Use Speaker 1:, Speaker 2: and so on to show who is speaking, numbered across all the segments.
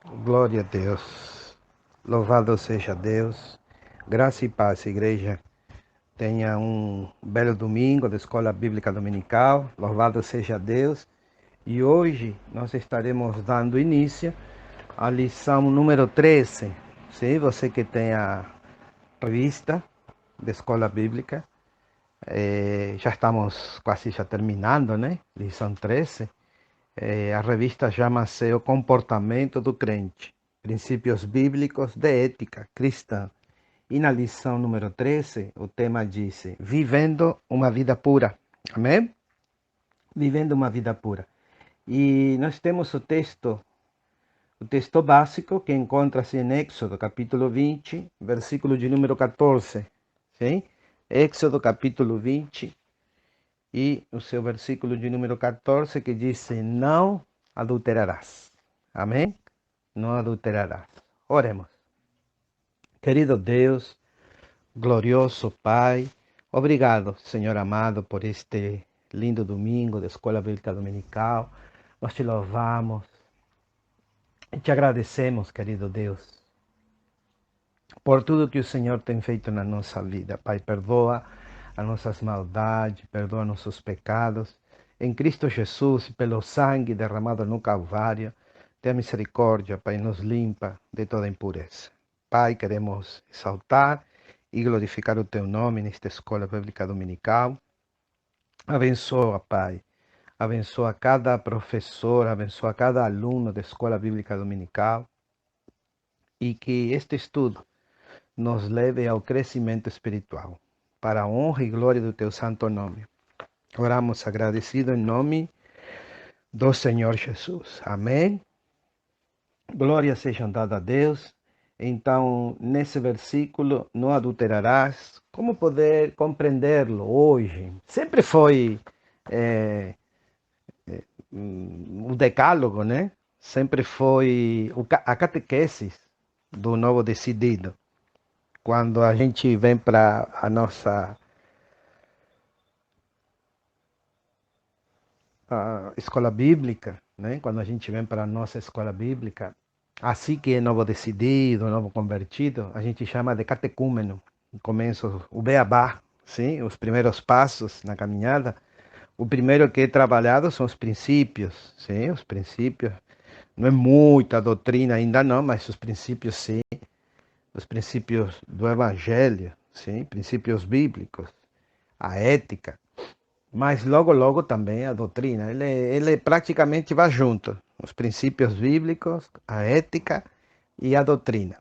Speaker 1: Glória a Deus. Louvado seja Deus. Graça e paz, igreja. Tenha um belo domingo da Escola Bíblica Dominical. Louvado seja Deus. E hoje nós estaremos dando início à lição número 13. Sim, você que tem a revista da Escola Bíblica. Já estamos quase já terminando, né? Lição 13. A revista chama-se O Comportamento do Crente, Princípios Bíblicos de Ética Cristã. E na lição número 13, o tema diz: Vivendo uma vida pura. Amém? Vivendo uma vida pura. E nós temos o texto básico que encontra-se em Éxodo, capítulo 20, versículo de número 14. Sim? Éxodo, capítulo 20, e o seu versículo de número 14, que diz: Não adulterarás. Amém? Não adulterarás. Oremos. Querido Deus, glorioso Pai, obrigado, Senhor amado, por este lindo domingo da Escola Bíblica Dominical. Nós te louvamos e te agradecemos, querido Deus, por tudo que o Senhor tem feito na nossa vida. Pai, perdoa as nossas maldades, perdoa nossos pecados. Em Cristo Jesus, pelo sangue derramado no Calvário, tenha misericórdia, Pai, nos limpa de toda impureza. Pai, queremos exaltar e glorificar o Teu nome nesta Escola Bíblica Dominical. Abençoa, Pai. Abençoa cada professor, abençoa cada aluno da Escola Bíblica Dominical. E que este estudo nos leve ao crescimento espiritual, para a honra e glória do Teu santo nome. Oramos agradecido em nome do Senhor Jesus. Amém. Glória seja dada a Deus. Então, nesse versículo, não adulterarás. Como poder compreendê-lo hoje? Sempre foi o decálogo, né? Sempre foi a catequese do novo decidido. Quando a gente vem para a nossa escola bíblica, né? Quando a gente vem para a nossa escola bíblica, assim que é novo decidido, novo convertido, a gente chama de catecúmeno. Começa o beabá, sim? Os primeiros passos na caminhada. O primeiro que é trabalhado são os princípios, sim? Os princípios. Não é muita doutrina ainda não, mas os princípios sim. Os princípios do evangelho, sim? Princípios bíblicos, a ética. Mas logo também a doutrina. Ele praticamente vai junto. Os princípios bíblicos, a ética e a doutrina.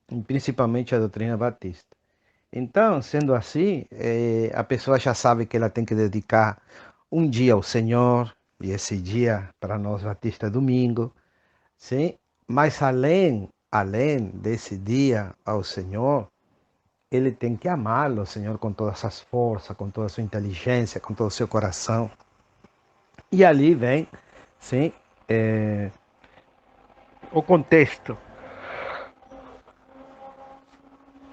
Speaker 1: E principalmente a doutrina batista. Então, sendo assim, a pessoa já sabe que ela tem que dedicar um dia ao Senhor. E esse dia, para nós batistas, é domingo. Sim? Mas além desse dia ao Senhor, ele tem que amá-lo, Senhor, com todas as forças, com toda a sua inteligência, com todo o seu coração. E ali vem, sim, o contexto.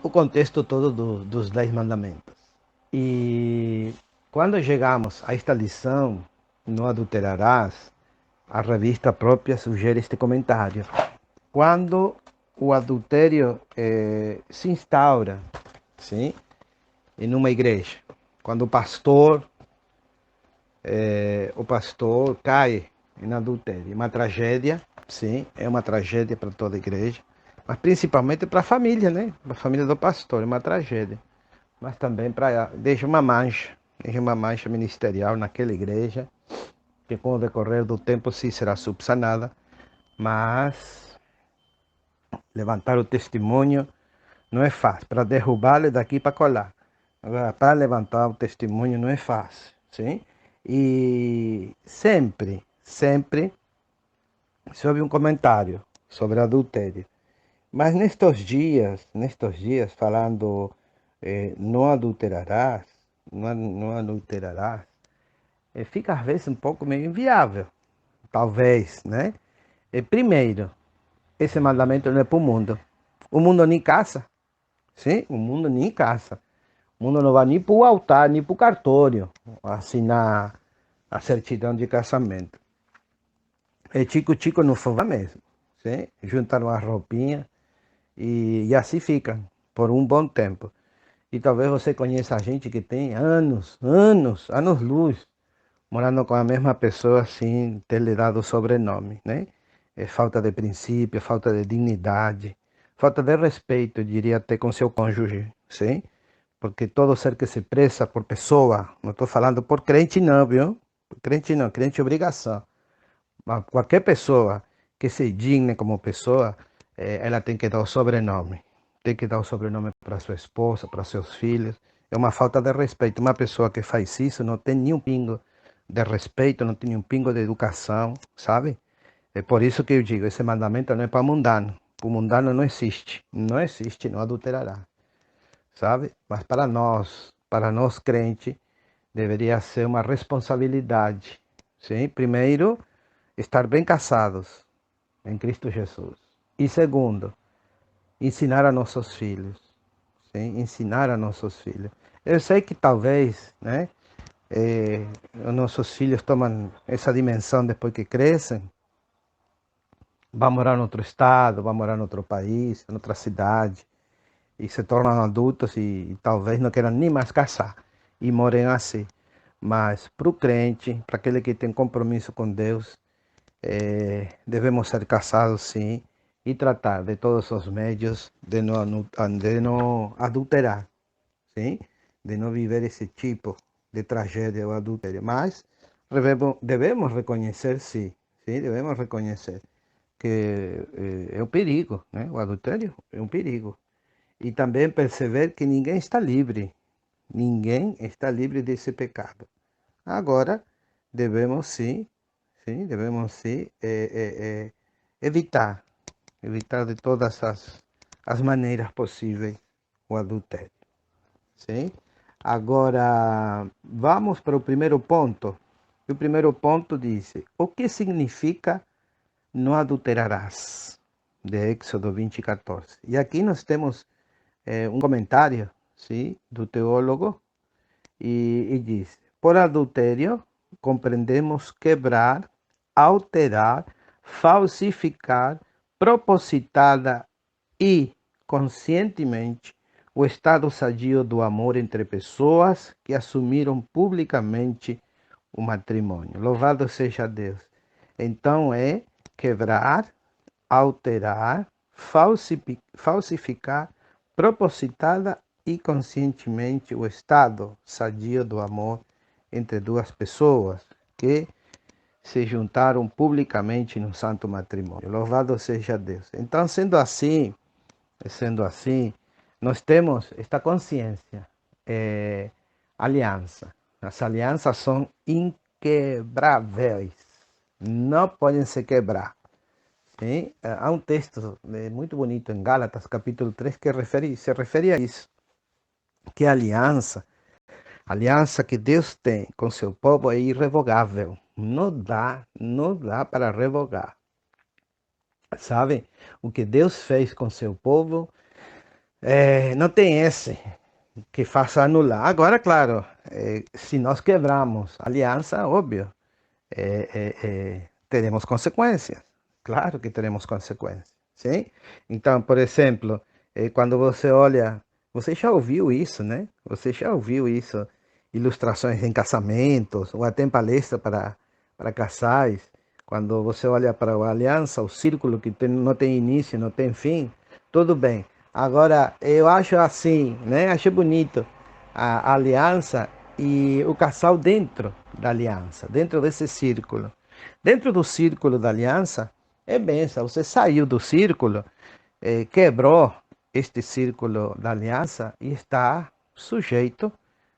Speaker 1: O contexto todo dos 10 mandamentos. E quando chegamos a esta lição, não adulterarás, a revista própria sugere este comentário. Quando o adultério se instaura, sim, em uma igreja, quando o pastor cai em adultério, é uma tragédia, sim, é uma tragédia para toda a igreja, mas principalmente para a família, né? Para a família do pastor, é uma tragédia. Mas também deixa uma mancha ministerial naquela igreja, que com o decorrer do tempo sim será subsanada, mas levantar o testemunho não é fácil. Para derrubá-lo é daqui para colar. Agora, para levantar o testemunho não é fácil, sim? E sempre se ouve um comentário sobre adultério. Mas nestes dias falando não adulterarás, não adulterarás, fica às vezes um pouco meio inviável, talvez, né? Primeiro, esse mandamento não é para o mundo. O mundo nem caça, sim? O mundo nem caça. O mundo não vai nem para o altar, nem para o cartório assinar a certidão de casamento. É tico-tico no fubá mesmo. sim? Juntam uma roupinha e assim ficam por um bom tempo. E talvez você conheça gente que tem anos-luz, morando com a mesma pessoa sem ter lhe dado o sobrenome, né? É falta de princípio, falta de dignidade, falta de respeito, eu diria até com seu cônjuge, sim? Porque todo ser que se preza por pessoa, não estou falando por crente não, viu? Crente não, crente é obrigação. Mas qualquer pessoa que se digne como pessoa, ela tem que dar o sobrenome. Tem que dar o sobrenome para sua esposa, para seus filhos. É uma falta de respeito. Uma pessoa que faz isso não tem nenhum pingo de respeito, não tem nenhum pingo de educação, sabe? É por isso que eu digo, esse mandamento não é para mundano. Para o mundano não existe. Não existe, não adulterará, sabe? Mas para nós crentes, deveria ser uma responsabilidade, sim? Primeiro, estar bem casados em Cristo Jesus. E segundo, ensinar a nossos filhos, sim? Ensinar a nossos filhos. Eu sei que talvez, né, os nossos filhos tomam essa dimensão depois que crescem, vão morar em outro estado, vão morar em outro país, em outra cidade, e se tornam adultos e talvez não queiram nem mais casar e morem assim. Mas para o crente, para aquele que tem compromisso com Deus, devemos ser casados sim e tratar de todos os meios de não adulterar, sim? De não viver esse tipo de tragédia ou adultério. Mas devemos reconhecer, sim, devemos reconhecer que é um perigo, né? O adultério é um perigo. E também perceber que ninguém está livre desse pecado. Agora, devemos sim, devemos sim evitar, evitar de todas as maneiras possíveis o adultério, sim? Agora, vamos para o primeiro ponto. O primeiro ponto diz, o que significa não adulterarás? De Éxodo 20:14. E aqui nós temos um comentário, sim, do teólogo, e diz: por adultério compreendemos quebrar, alterar, falsificar, propositada e conscientemente o estado sadio do amor entre pessoas que assumiram publicamente o matrimônio. Louvado seja Deus. Então é quebrar, alterar, falsificar, propositada e conscientemente o estado sadio do amor entre duas pessoas que se juntaram publicamente no santo matrimônio. Louvado seja Deus. Então, sendo assim, nós temos esta consciência, aliança. As alianças são inquebráveis, não podem se quebrar. Sim? Há um texto muito bonito em Gálatas, capítulo 3, que se refere a isso, que a aliança que Deus tem com seu povo é irrevogável. Não dá para revogar. Sabe? O que Deus fez com seu povo, não tem esse que faça anular. Agora, claro, se nós quebramos a aliança, óbvio, teremos consequências. Claro que teremos consequências, sim? Então, por exemplo, quando você olha, você já ouviu isso, né? Você já ouviu isso, ilustrações em casamentos, ou até em palestra para casais, quando você olha para a aliança, o círculo que não tem início, não tem fim, tudo bem. Agora, eu acho assim, né? Achei bonito a aliança e o casal dentro da aliança, dentro desse círculo. Dentro do círculo da aliança, é benção. Você saiu do círculo, quebrou este círculo da aliança e está sujeito,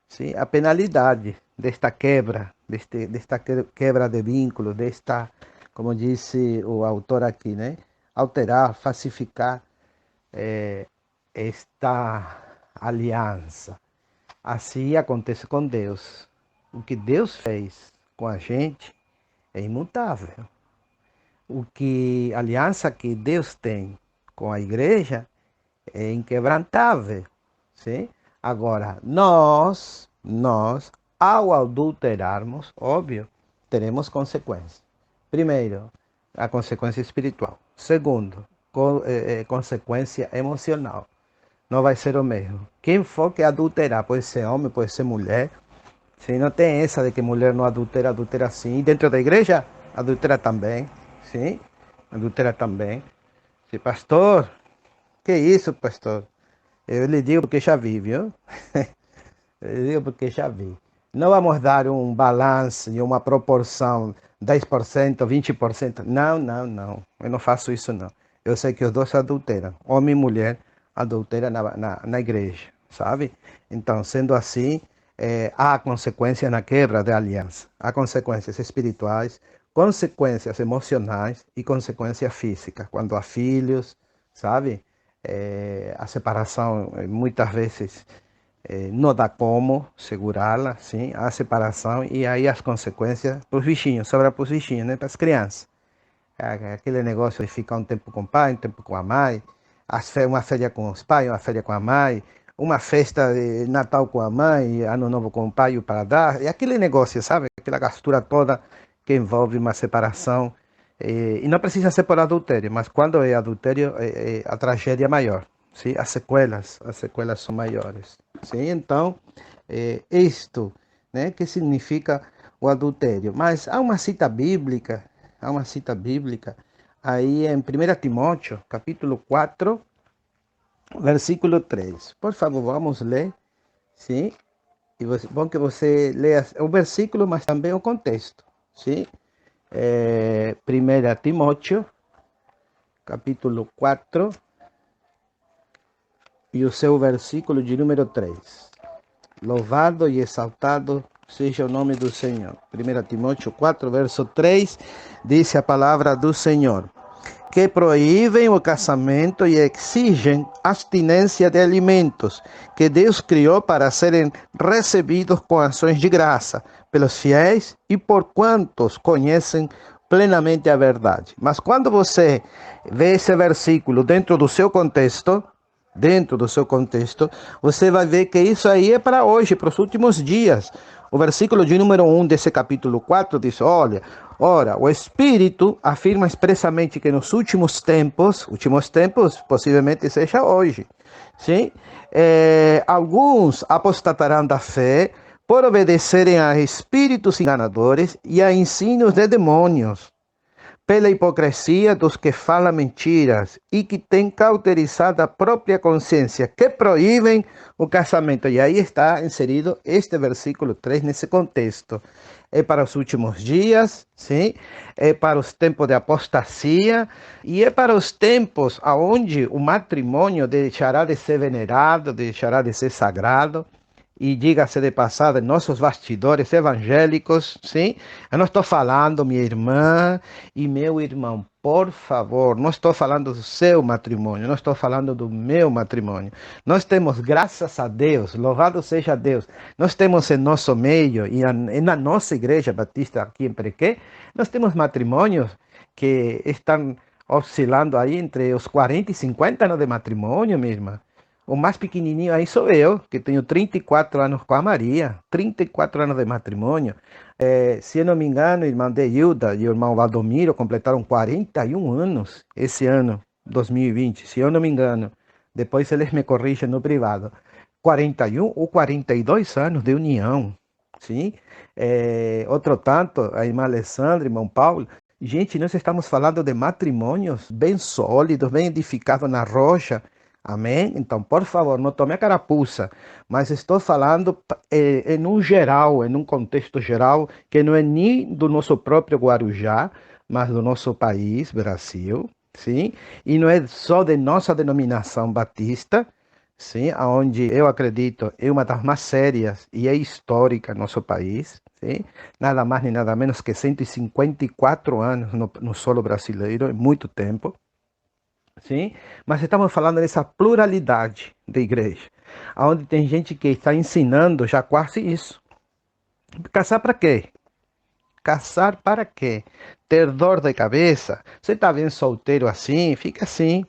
Speaker 1: sim, à penalidade desta quebra, desta quebra de vínculo, desta, como disse o autor aqui, né? Alterar, falsificar esta aliança. Assim acontece com Deus. O que Deus fez com a gente é imutável. A aliança que Deus tem com a igreja é inquebrantável, sim? Agora, ao adulterarmos, óbvio, teremos consequências. Primeiro, a consequência espiritual. Segundo, consequência emocional. Não vai ser o mesmo. Quem for que adulterar, pode ser homem, pode ser mulher. Sim, não tem essa de que mulher não adultera, adultera sim. E dentro da igreja, adultera também. Sim, adultera também. Sim, pastor, que isso, pastor? Eu lhe digo porque já vi, viu? Eu lhe digo porque já vi. Não vamos dar um balanço e uma proporção 10%, 20%. Não, não, não. Eu não faço isso, não. Eu sei que os dois adulteram. Homem e mulher adulteram na igreja, sabe? Então, sendo assim, há consequências na quebra da aliança. Há consequências espirituais, consequências emocionais e consequências físicas. Quando há filhos, sabe? A separação, muitas vezes não dá como segurá-la, sim, a separação e aí as consequências para os bichinhos, sobra para os bichinhos, né, para as crianças. Aquele negócio de ficar um tempo com o pai, um tempo com a mãe, uma férias com os pais, uma férias com a mãe, uma festa de Natal com a mãe, Ano Novo com o pai e o padrasto, e aquele negócio, sabe, aquela gastura toda que envolve uma separação, e não precisa ser por adultério, mas quando é adultério, a tragédia é maior. Sim, as sequelas são maiores. Sim, então, isto, né, que significa o adultério. Mas há uma cita bíblica, aí em 1 Timóteo, capítulo 4, versículo 3. Por favor, vamos ler, sim? E bom que você leia o versículo, mas também o contexto, sim? 1 Timóteo, capítulo 4, e o seu versículo de número 3. Louvado e exaltado seja o nome do Senhor. 1 Timóteo 4, verso 3, diz a palavra do Senhor, que proíbem o casamento e exigem abstinência de alimentos que Deus criou para serem recebidos com ações de graça pelos fiéis e por quantos conhecem plenamente a verdade. Mas quando você vê esse versículo dentro do seu contexto, você vai ver que isso aí é para hoje, para os últimos dias. O versículo de número 1 desse capítulo 4 diz, ora, o Espírito afirma expressamente que nos últimos tempos possivelmente seja hoje, sim? Alguns apostatarão da fé por obedecerem a espíritos enganadores e a ensinos de demônios, pela hipocrisia dos que falam mentiras e que têm cauterizado a própria consciência, que proíbem o casamento. E aí está inserido este versículo 3 nesse contexto. É para os últimos dias, sim? É para os tempos de apostasia e é para os tempos onde o matrimônio deixará de ser venerado, deixará de ser sagrado. E diga-se de passada, nossos bastidores evangélicos, sim? Eu não estou falando, minha irmã e meu irmão, por favor, não estou falando do seu matrimônio, não estou falando do meu matrimônio. Nós temos, graças a Deus, louvado seja Deus, nós temos em nosso meio e na nossa igreja batista aqui em Prequé, nós temos matrimônios que estão oscilando aí entre os 40 e 50 anos de matrimônio, minha irmã. O mais pequenininho aí sou eu, que tenho 34 anos com a Maria, 34 anos de matrimônio. Se eu não me engano, a irmã Deilda e o irmão Valdomiro completaram 41 anos esse ano, 2020, se eu não me engano. Depois eles me corrigem no privado. 41 ou 42 anos de união, sim? Outro tanto, a irmã Alessandra, irmão Paulo. Gente, nós estamos falando de matrimônios bem sólidos, bem edificados na rocha. Amém? Então, por favor, não tome a carapuça, mas estou falando em um geral, em um contexto geral, que não é nem do nosso próprio Guarujá, mas do nosso país, Brasil, sim? E não é só de nossa denominação batista, sim? Onde eu acredito é uma das mais sérias e é histórica no nosso país, sim? Nada mais nem nada menos que 154 anos no solo brasileiro, é muito tempo. Sim, mas estamos falando dessa pluralidade da igreja, onde tem gente que está ensinando já quase isso. Casar para quê? Casar para quê? Ter dor de cabeça? Você está bem solteiro assim? Fica assim.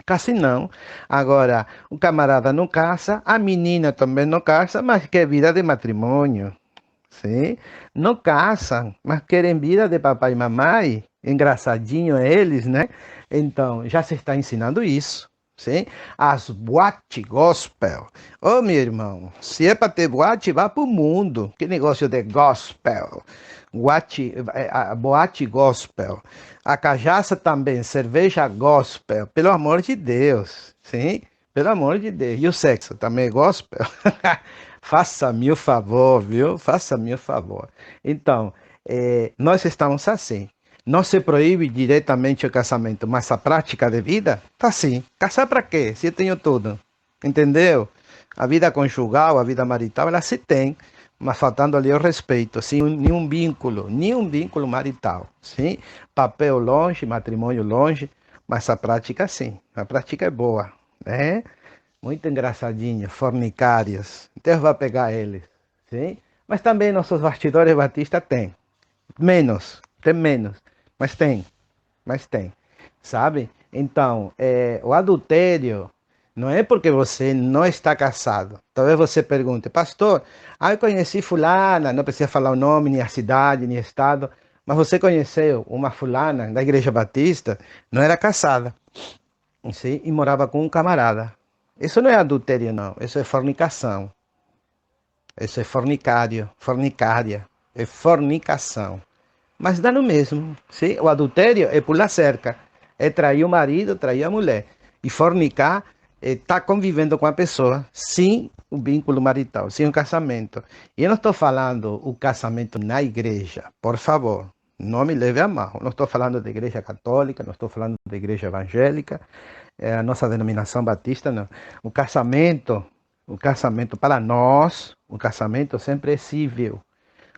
Speaker 1: Case não. Agora, o camarada não casa, a menina também não casa, mas quer vida de matrimônio. Sim? Não casam, mas querem vida de papai e mamãe. Engraçadinho eles, né? Então, já se está ensinando isso. Sim? As boate gospel. Ô, meu irmão, se é para ter boate, vá para o mundo. Que negócio de gospel? Boate, a boate gospel. A cachaça também, cerveja gospel. Pelo amor de Deus. Sim? Pelo amor de Deus. E o sexo também é gospel? Faça-me o favor, viu? Faça-me o favor. Então, nós estamos assim. Não se proíbe diretamente o casamento, mas a prática de vida tá assim. Casar para quê? Se eu tenho tudo. Entendeu? A vida conjugal, a vida marital, ela se tem, mas faltando ali o respeito, sem nenhum vínculo marital. Sim? Papel longe, matrimônio longe, mas a prática sim. A prática é boa, né? Muito engraçadinho, fornicários. Deus vai pegar eles, sim? Mas também nossos bastidores batistas têm. Menos, tem menos, mas tem, mas tem, sabe? Então, o adultério não é porque você não está casado. Talvez você pergunte, pastor, eu conheci fulana, não precisa falar o nome, nem a cidade, nem o estado, mas você conheceu uma fulana da Igreja Batista, não era casada, sim? E morava com um camarada. Isso não é adultério, não, isso é fornicação. Isso é fornicário, fornicária, é fornicação. Mas dá no mesmo. Sim? O adultério é pular cerca, é trair o marido, trair a mulher. E fornicar é estar convivendo com a pessoa sem o vínculo marital, sem o casamento. E eu não estou falando o casamento na igreja, por favor, não me leve a mal. Não estou falando da igreja católica, não estou falando da igreja evangélica, a nossa denominação batista, não. O casamento para nós, o casamento sempre é civil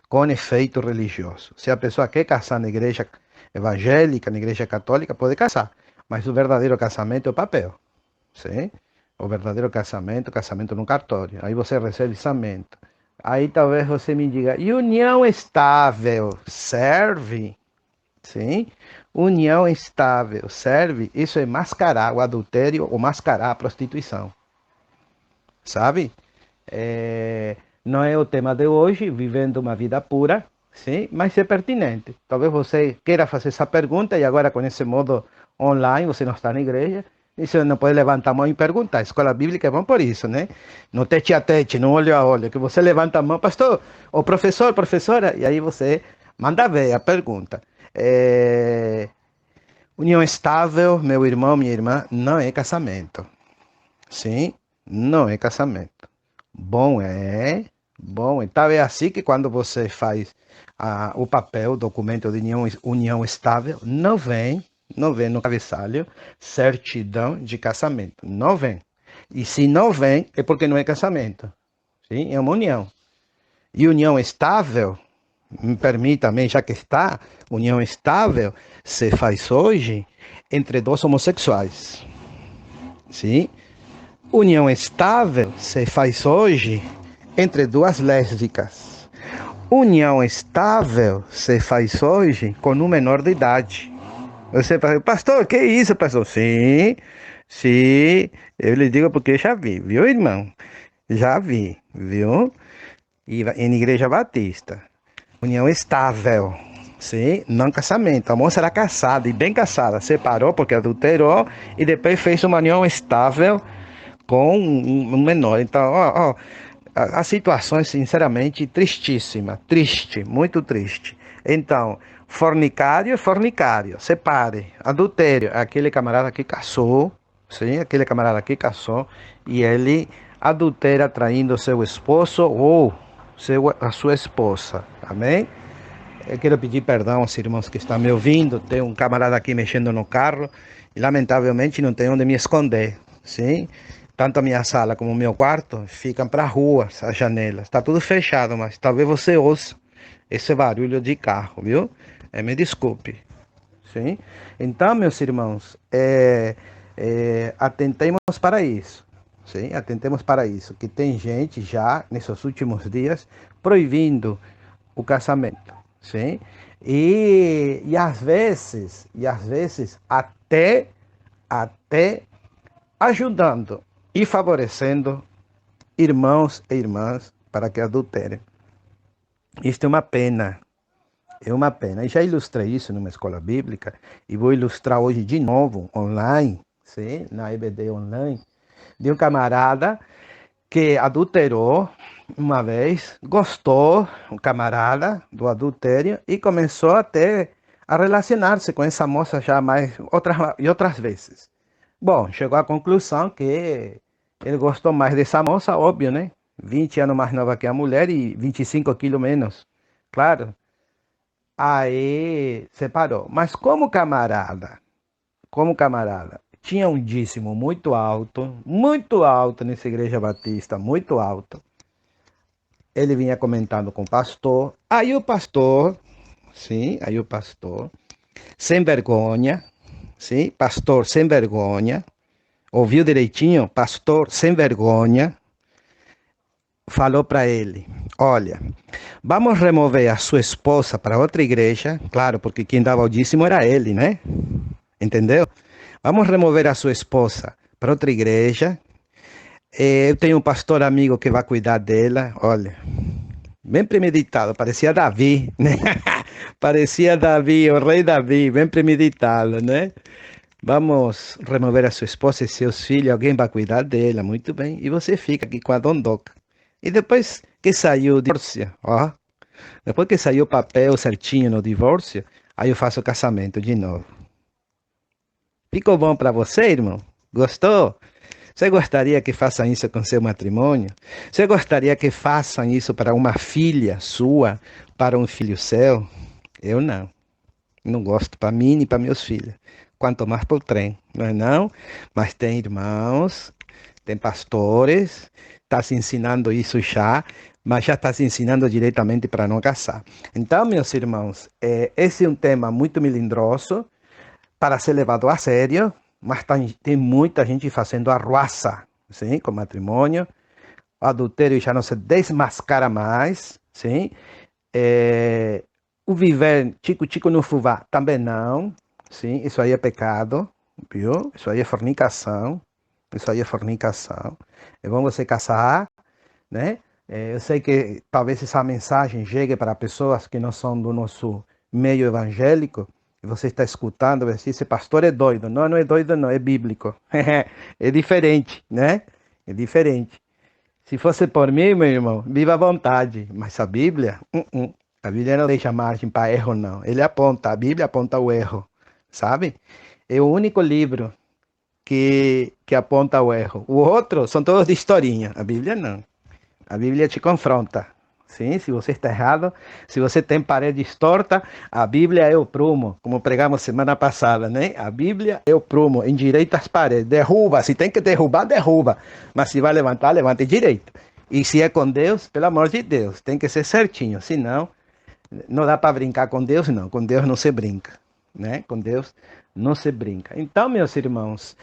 Speaker 1: com efeito religioso. Se a pessoa quer casar na igreja evangélica, na igreja católica, pode casar. Mas o verdadeiro casamento é o papel. Sim? O verdadeiro casamento no cartório. Aí você recebe casamento. Aí talvez você me diga, e união estável serve? Sim? União estável serve? Isso é mascarar o adultério ou mascarar a prostituição. Sabe? Não é o tema de hoje, vivendo uma vida pura, sim, mas é pertinente. Talvez você queira fazer essa pergunta e agora com esse modo online, você não está na igreja, e você não pode levantar a mão e perguntar. A escola bíblica é bom por isso, né? No tete a tete, no olho a olho, que você levanta a mão, pastor, ou professor, professora, e aí você manda ver a pergunta. União estável, meu irmão, minha irmã, não é casamento. Sim, não é casamento. Bom é, bom é. Tá, é assim que quando você faz o papel, o documento de união estável, não vem no cabeçalho certidão de casamento. Não vem. E se não vem, é porque não é casamento. Sim? É uma união. E união estável, me permita também, já que está, união estável se faz hoje entre dois homossexuais. Sim? União estável se faz hoje entre duas lésbicas. União estável se faz hoje com um menor de idade. Você fala, pastor, que isso, pastor? Sim, sim, eu lhe digo porque já vi, viu, irmão? Já vi, viu? E em igreja batista. União estável, sim, não casamento. A moça era casada e bem casada, separou porque adulterou e depois fez uma união estável com um menor. Então, a situação é sinceramente tristíssima, triste, muito triste. Então, fornicário é fornicário, separe. Adultério, aquele camarada que casou, sim, aquele camarada que casou e ele adultera traindo seu esposo ou a sua esposa, amém? Eu quero pedir perdão aos irmãos que estão me ouvindo. Tem um camarada aqui mexendo no carro e lamentavelmente não tem onde me esconder, sim? Tanto a minha sala como o meu quarto ficam para a rua, as janelas. Está tudo fechado, mas talvez você ouça esse barulho de carro, viu? Me desculpe. Sim? Então, meus irmãos, atentemos para isso. Sim? Atentemos para isso. Que tem gente já, nesses últimos dias, proibindo o casamento. Sim? E às vezes até ajudando e favorecendo irmãos e irmãs para que adulterem. Isto é uma pena. É uma pena. E já ilustrei isso numa escola bíblica e vou ilustrar hoje de novo, online, sim, na EBD online, de um camarada que adulterou uma vez, gostou, um camarada, do adultério e começou até a relacionar-se com essa moça já mais outras vezes. Bom, chegou à conclusão que ele gostou mais dessa moça, óbvio, né? 20 anos mais nova que a mulher e 25 quilos menos. Claro. Aí separou. Mas como camarada, tinha um dízimo muito alto nessa igreja batista, muito alto. Ele vinha comentando com o pastor. Aí o pastor, sim, aí o pastor, sem vergonha, sim, pastor sem vergonha, ouviu direitinho? Pastor sem vergonha, falou para ele: olha, vamos remover a sua esposa para outra igreja, claro, porque quem dava o dízimo era ele, né? Entendeu? Vamos remover a sua esposa para outra igreja. Eu tenho um pastor amigo que vai cuidar dela. Olha, bem premeditado, parecia Davi, né? Parecia Davi, o rei Davi, bem premeditado, né? Vamos remover a sua esposa e seus filhos, alguém vai cuidar dela, muito bem. E você fica aqui com a dondoca. E depois que saiu o divórcio, ó, depois que saiu o papel certinho no divórcio, aí eu faço o casamento de novo. Ficou bom para você, irmão? Gostou? Você gostaria que façam isso com seu matrimônio? Você gostaria que façam isso para uma filha sua, para um filho seu? Eu não. Não gosto para mim nem para meus filhos. Quanto mais para o trem, não é não? Mas tem irmãos, tem pastores, está se ensinando isso já, mas já está se ensinando diretamente para não casar. Então, meus irmãos, esse é um tema muito melindroso para ser levado a sério, mas tem muita gente fazendo arruaça, sim, com matrimônio. O adultério já não se desmascara mais, sim. O viver tico-tico no fubá também não, sim. Isso aí é pecado, viu? Isso aí é fornicação. Isso aí é fornicação. É bom você casar, né? Eu sei que talvez essa mensagem chegue para pessoas que não são do nosso meio evangélico, e você está escutando, vai dizer, esse pastor é doido. Não, não é doido não, é bíblico. É diferente, né? É diferente. Se fosse por mim, meu irmão, viva à vontade. Mas a Bíblia, a Bíblia não deixa margem para erro, não. Ele aponta, a Bíblia aponta o erro, sabe? É o único livro que aponta o erro. O outro são todos de historinha. A Bíblia não. A Bíblia te confronta. Sim, se você está errado, se você tem paredes tortas, a Bíblia é o prumo, como pregamos semana passada, né? A Bíblia é o prumo, endireita as paredes, derruba, se tem que derrubar, derruba, mas se vai levantar, levante direito. E se é com Deus, pelo amor de Deus, tem que ser certinho, senão não dá para brincar com Deus não se brinca, né? Com Deus não se brinca. Então, meus irmãos,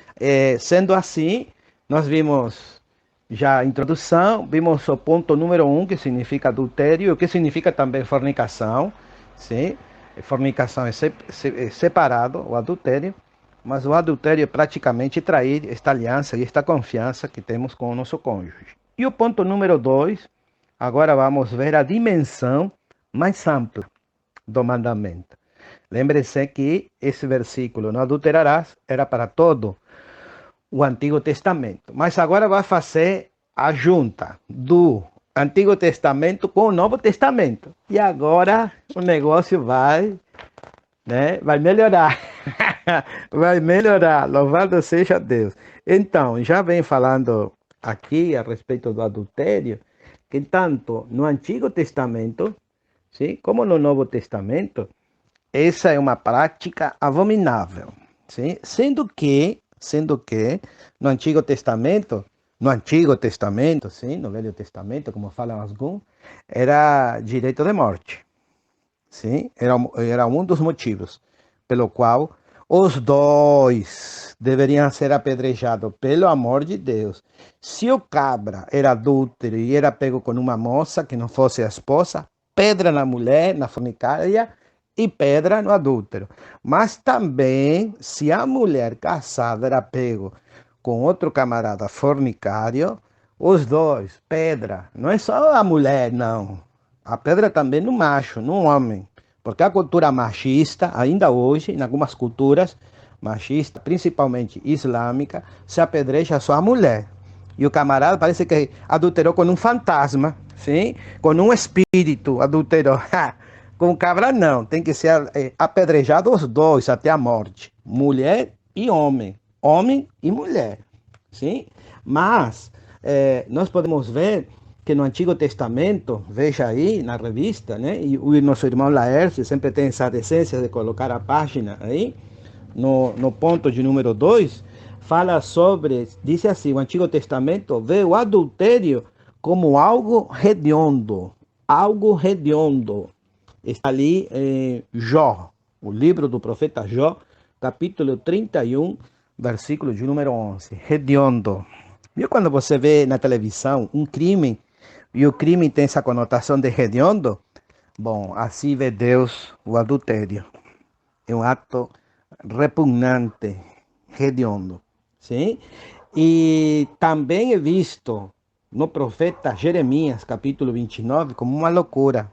Speaker 1: sendo assim, nós vimos já a introdução, vimos o ponto número 1, que significa adultério, o que significa também fornicação, sim? Fornicação é separado, o adultério, mas o adultério é praticamente trair esta aliança e esta confiança que temos com o nosso cônjuge. E o ponto número 2, agora vamos ver a dimensão mais ampla do mandamento. Lembre-se que esse versículo, não adulterarás, era para todo o Antigo Testamento. Mas agora vai fazer a junta do Antigo Testamento com o Novo Testamento. E agora o negócio vai melhorar. Vai melhorar. Louvado seja Deus. Então, já vem falando aqui a respeito do adultério, que tanto no Antigo Testamento, sim, como no Novo Testamento, essa é uma prática abominável, sim? Sendo que no Antigo Testamento, sim, no Velho Testamento, como falam alguns, era direito de morte, sim? Era um dos motivos pelo qual os dois deveriam ser apedrejados, pelo amor de Deus. Se o cabra era adúltero e era pego com uma moça que não fosse a esposa, pedra na mulher, na fornicária, e pedra no adúltero. Mas também, se a mulher casada era pego com outro camarada fornicário, os dois, pedra. Não é só a mulher, não. A pedra também no macho, no homem. Porque a cultura machista, ainda hoje, em algumas culturas machistas, principalmente islâmica, se apedreja só a mulher. E o camarada parece que adulterou com um fantasma, sim? Com um espírito, adulterou. Com cabra não, tem que ser apedrejado os dois até a morte. Mulher e homem. Homem e mulher, sim? Mas nós podemos ver que no Antigo Testamento, veja aí na revista, né? E o nosso irmão Laércio sempre tem essa decência de colocar a página aí, no ponto de número 2, fala sobre, diz assim, o Antigo Testamento vê o adultério como algo hediondo, algo hediondo. Está ali em Jó, o livro do profeta Jó, capítulo 31, versículo de número 11, hediondo. Viu quando você vê na televisão um crime, e o crime tem essa conotação de hediondo? Bom, assim vê Deus o adultério. É um ato repugnante, hediondo. Sim? E também é visto no profeta Jeremias, capítulo 29, como uma loucura.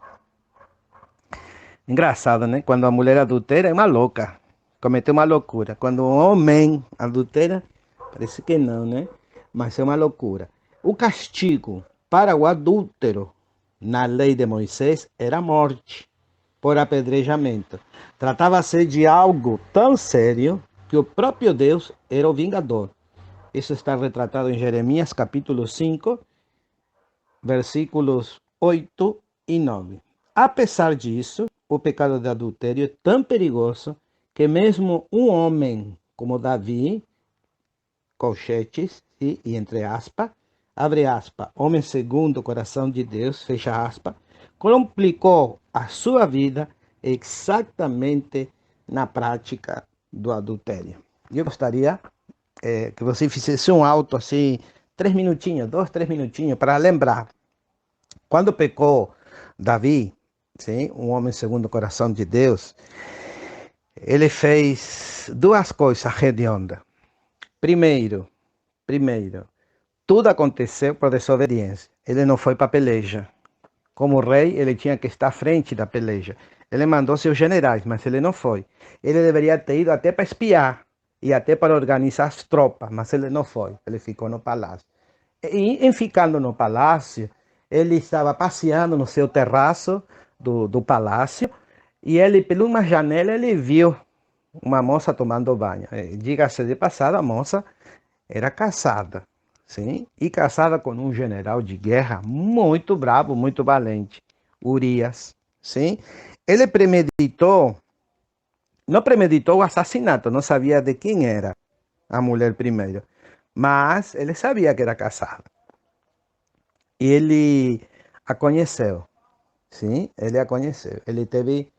Speaker 1: Engraçado, né? Quando a mulher adultera é uma louca, cometeu uma loucura. Quando o homem adultera, parece que não, né? Mas é uma loucura. O castigo para o adúltero na lei de Moisés era a morte por apedrejamento. Tratava-se de algo tão sério que o próprio Deus era o vingador. Isso está retratado em Jeremias capítulo 5, versículos 8 e 9. Apesar disso, o pecado de adultério é tão perigoso que mesmo um homem como Davi, colchetes, e entre aspas, abre aspas, homem segundo o coração de Deus, fecha aspas, complicou a sua vida exatamente na prática do adultério. Eu gostaria que você fizesse um auto assim, 3 minutinhos, 2, 3 minutinhos, para lembrar. Quando pecou Davi, sim, um homem segundo o coração de Deus, ele fez duas coisas hediondas. Primeiro, tudo aconteceu por desobediência. Ele não foi para a peleja. Como rei, ele tinha que estar à frente da peleja. Ele mandou seus generais, mas ele não foi. Ele deveria ter ido até para espiar e até para organizar as tropas, mas ele não foi. Ele ficou no palácio. E em ficando no palácio, ele estava passeando no seu terraço do palácio e ele, por uma janela, ele viu uma moça tomando banho. Diga-se de passada, a moça era casada, sim? E casada com um general de guerra muito bravo, muito valente, Urias, sim? Ele não premeditou o assassinato, não sabia de quem era a mulher primeiro, mas ele sabia que era casada. E ele a conheceu, sim? Ele a conheceu, ele teve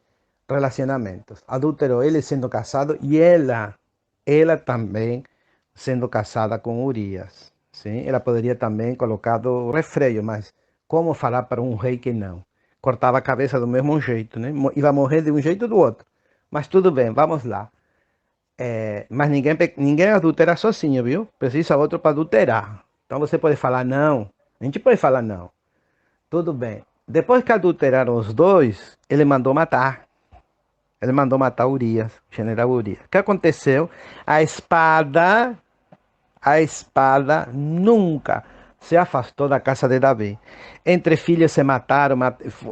Speaker 1: relacionamentos, adulterou ele sendo casado e ela também sendo casada com Urias. Sim? Ela poderia também colocado refreio, mas como falar para um rei que não? Cortava a cabeça do mesmo jeito, né? Ia morrer de um jeito ou do outro. Mas tudo bem, vamos lá. Mas ninguém adultera sozinho, viu? Precisa outro para adulterar. Então você pode falar não. A gente pode falar não. Tudo bem. Depois que adulteraram os dois, ele mandou matar. Ele mandou matar Urias, o general Urias. O que aconteceu? A espada nunca se afastou da casa de Davi. Entre filhos se mataram,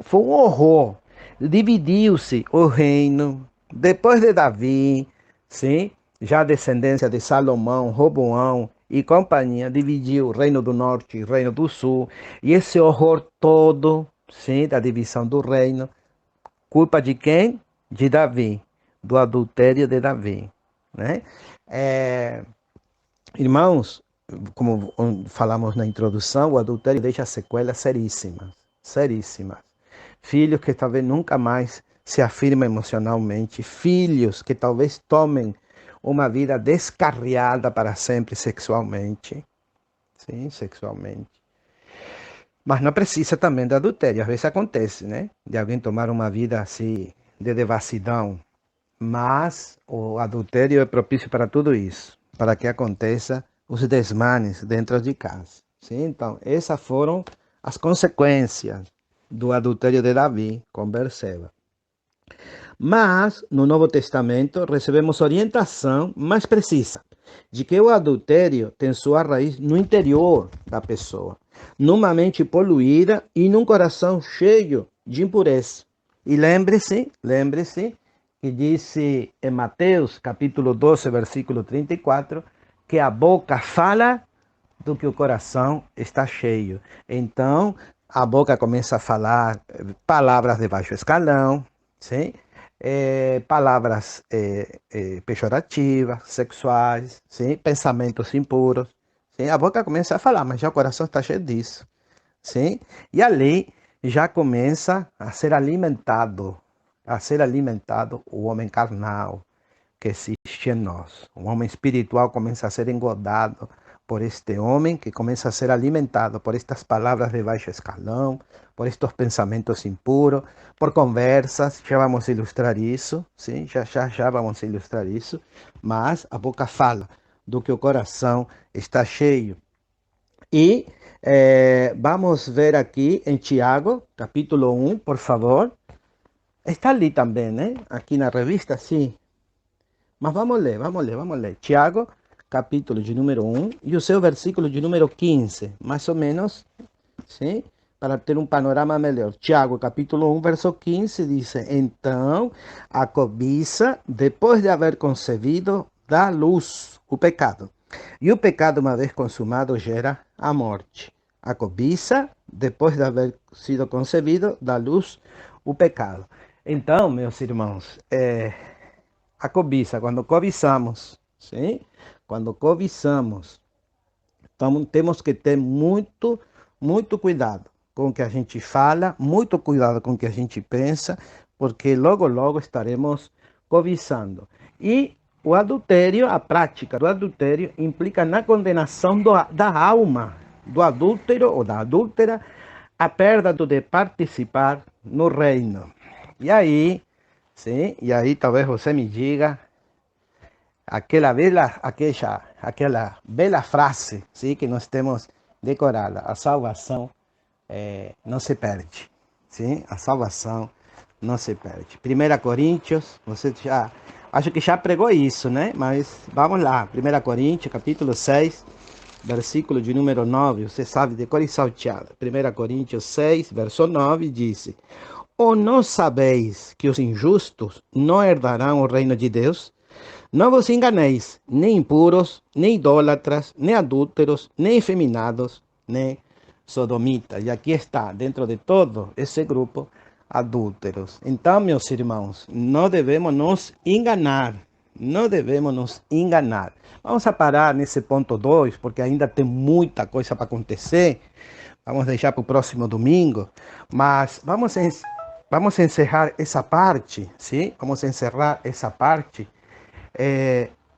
Speaker 1: foi um horror. Dividiu-se o reino. Depois de Davi, sim, já a descendência de Salomão, Roboão e companhia, dividiu o reino do norte e o reino do sul. E esse horror todo, sim, da divisão do reino, culpa de quem? De Davi, do adultério de Davi, né? Irmãos, como falamos na introdução, o adultério deixa sequelas seríssimas, seríssimas. Filhos que talvez nunca mais se afirmem emocionalmente, filhos que talvez tomem uma vida descarriada para sempre sexualmente, sim, sexualmente. Mas não precisa também de adultério, às vezes acontece, né? De alguém tomar uma vida assim de devassidão, mas o adultério é propício para tudo isso, para que aconteça os desmanes dentro de casa. Sim? Então, essas foram as consequências do adultério de Davi com Berseba. Mas, no Novo Testamento, recebemos orientação mais precisa de que o adultério tem sua raiz no interior da pessoa, numa mente poluída e num coração cheio de impureza. E lembre-se que disse em Mateus, capítulo 12, versículo 34, que a boca fala do que o coração está cheio. Então, a boca começa a falar palavras de baixo escalão, sim? Palavras pejorativas, sexuais, sim? Pensamentos impuros. Sim? A boca começa a falar, mas já o coração está cheio disso. Sim? E ali já começa a ser alimentado o homem carnal que existe em nós. O homem espiritual começa a ser engodado por este homem que começa a ser alimentado por estas palavras de baixo escalão, por estes pensamentos impuros, por conversas. Já vamos ilustrar isso, sim? Já vamos ilustrar isso. Mas a boca fala do que o coração está cheio. E vamos ver aqui em Tiago, capítulo 1, por favor. Está ali também, né? Aqui na revista, sim. Mas vamos ler. Tiago, capítulo de número 1 e o seu versículo de número 15, mais ou menos, sim? Para ter um panorama melhor. Tiago, capítulo 1, verso 15, diz: Então, a cobiça, depois de haver concebido, dá luz, o pecado. E o pecado, uma vez consumado, gera a morte. A cobiça, depois de haver sido concebido, dá luz, o pecado. Então, meus irmãos, a cobiça, quando cobiçamos, sim? Quando cobiçamos, então temos que ter muito cuidado com o que a gente fala, muito cuidado com o que a gente pensa, porque logo estaremos cobiçando. E o adultério, a prática do adultério, implica na condenação da alma do adúltero ou da adúltera, a perda de participar no reino. E aí, sim, e aí talvez você me diga aquela bela frase, sim, que nós temos decorada: a salvação não se perde, sim, a salvação não se perde. 1 Coríntios, você já, acho que já pregou isso, né? Mas vamos lá, 1 Coríntios, capítulo 6, versículo de número 9, você sabe de cor e salteada. 1 Coríntios 6, verso 9, diz: Ou não sabeis que os injustos não herdarão o reino de Deus? Não vos enganeis, nem impuros, nem idólatras, nem adúlteros, nem efeminados, nem sodomitas. E aqui está, dentro de todo esse grupo, adúlteros. Então, meus irmãos, não devemos nos enganar. Não devemos nos enganar. Vamos a parar nesse ponto 2, porque ainda tem muita coisa para acontecer. Vamos deixar para o próximo domingo. Mas vamos encerrar essa parte, sim? Vamos encerrar essa parte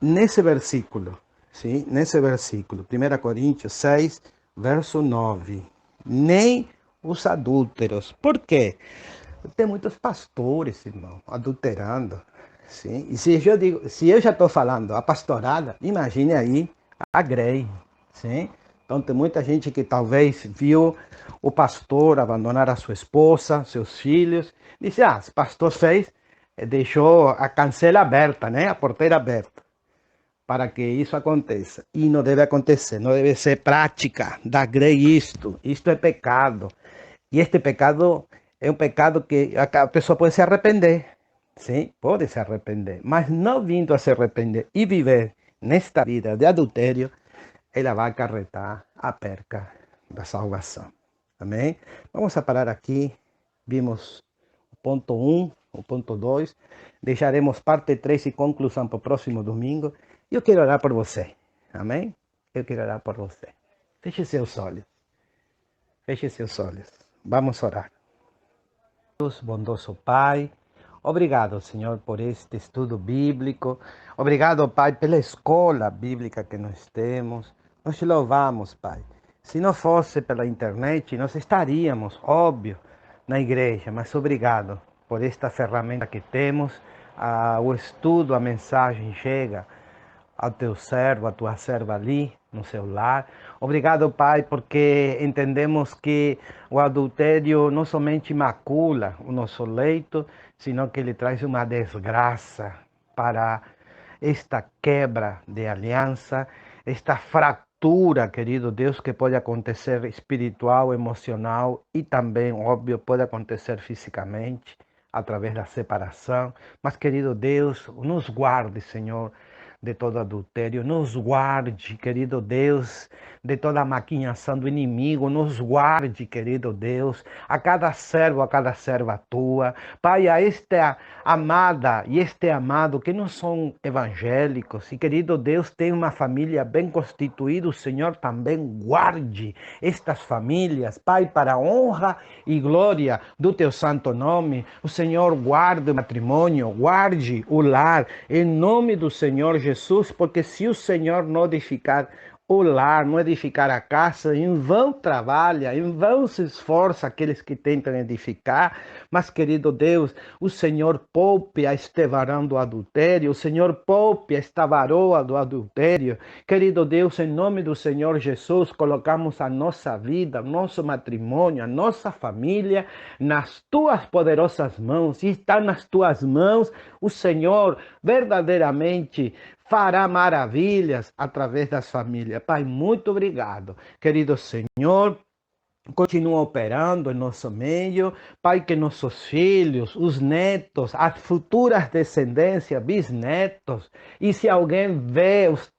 Speaker 1: nesse versículo, sim? Nesse versículo, 1 Coríntios 6, verso 9. Nem os adúlteros. Por quê? Tem muitos pastores, irmão, adulterando, sim? E se eu já estou falando a pastorada, imagine aí a grei, sim? Então tem muita gente que talvez viu o pastor abandonar a sua esposa, seus filhos, disse: o pastor fez, deixou a cancela aberta, né? A porteira aberta, para que isso aconteça. E não deve acontecer, não deve ser prática da grei isto é pecado. E este pecado é um pecado que a pessoa pode se arrepender, sim? Pode se arrepender, mas não vindo a se arrepender e viver nesta vida de adultério, ela vai acarretar a perca da salvação. Amém? Vamos a parar aqui. Vimos o ponto 1, o ponto 2. Deixaremos parte 3 e conclusão para o próximo domingo. Eu quero orar por você. Amém? Eu quero orar por você. Feche seus olhos. Feche seus olhos. Vamos orar. Deus, bondoso Pai, obrigado, Senhor, por este estudo bíblico. Obrigado, Pai, pela escola bíblica que nós temos. Nós te louvamos, Pai. Se não fosse pela internet, nós estaríamos, óbvio, na igreja. Mas obrigado por esta ferramenta que temos. O estudo, a mensagem chega ao teu servo, à tua serva ali, no seu lar. Obrigado, Pai, porque entendemos que o adultério não somente macula o nosso leito, sino que ele traz uma desgraça para esta quebra de aliança, esta fratura, querido Deus, que pode acontecer espiritual, emocional e também, óbvio, pode acontecer fisicamente, através da separação. Mas, querido Deus, nos guarde, Senhor, de todo adultério, nos guarde, querido Deus, de toda a maquinação do inimigo, nos guarde, querido Deus, a cada servo, a cada serva tua. Pai, a esta amada e este amado que não são evangélicos, e querido Deus, tem uma família bem constituída, o Senhor também guarde estas famílias, Pai, para a honra e glória do teu santo nome. O Senhor guarde o matrimônio, guarde o lar, em nome do Senhor Jesus, porque se o Senhor não edificar o lar, não edificar a casa, em vão trabalha, em vão se esforça aqueles que tentam edificar. Mas, querido Deus, o Senhor poupe a este varão do adultério, o Senhor poupe a esta varoa do adultério. Querido Deus, em nome do Senhor Jesus, colocamos a nossa vida, nosso matrimônio, a nossa família nas tuas poderosas mãos, e está nas tuas mãos. O Senhor verdadeiramente fará maravilhas através das famílias. Pai, muito obrigado. Querido Senhor, continua operando em nosso meio. Pai, que nossos filhos, os netos, as futuras descendências, bisnetos, e se alguém vê os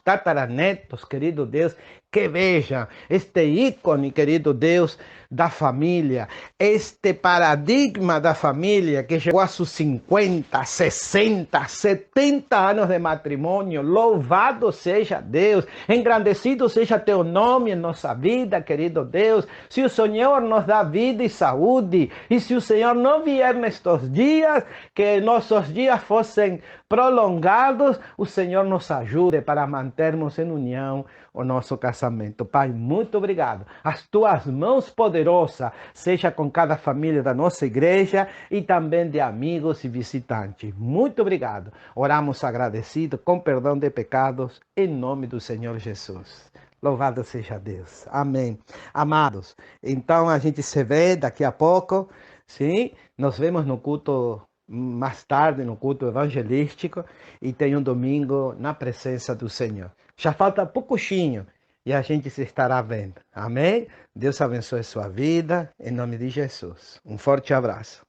Speaker 1: tataranetos, querido Deus, que vejam este ícone, querido Deus, da família, este paradigma da família que chegou a seus 50, 60, 70 anos de matrimônio. Louvado seja Deus, engrandecido seja teu nome em nossa vida, querido Deus. Se o Senhor nos dá vida e saúde, e se o Senhor não vier nestes dias, que nossos dias fossem prolongados, o Senhor nos ajude para mantermos em união o nosso casamento. Pai, muito obrigado. As tuas mãos poderosas seja com cada família da nossa igreja e também de amigos e visitantes. Muito obrigado. Oramos agradecidos, com perdão de pecados, em nome do Senhor Jesus. Louvado seja Deus. Amém. Amados, então a gente se vê daqui a pouco, sim? Nos vemos no culto mais tarde, no culto evangelístico, e tem um domingo na presença do Senhor. Já falta pouquinho e a gente se estará vendo. Amém? Deus abençoe sua vida, em nome de Jesus. Um forte abraço.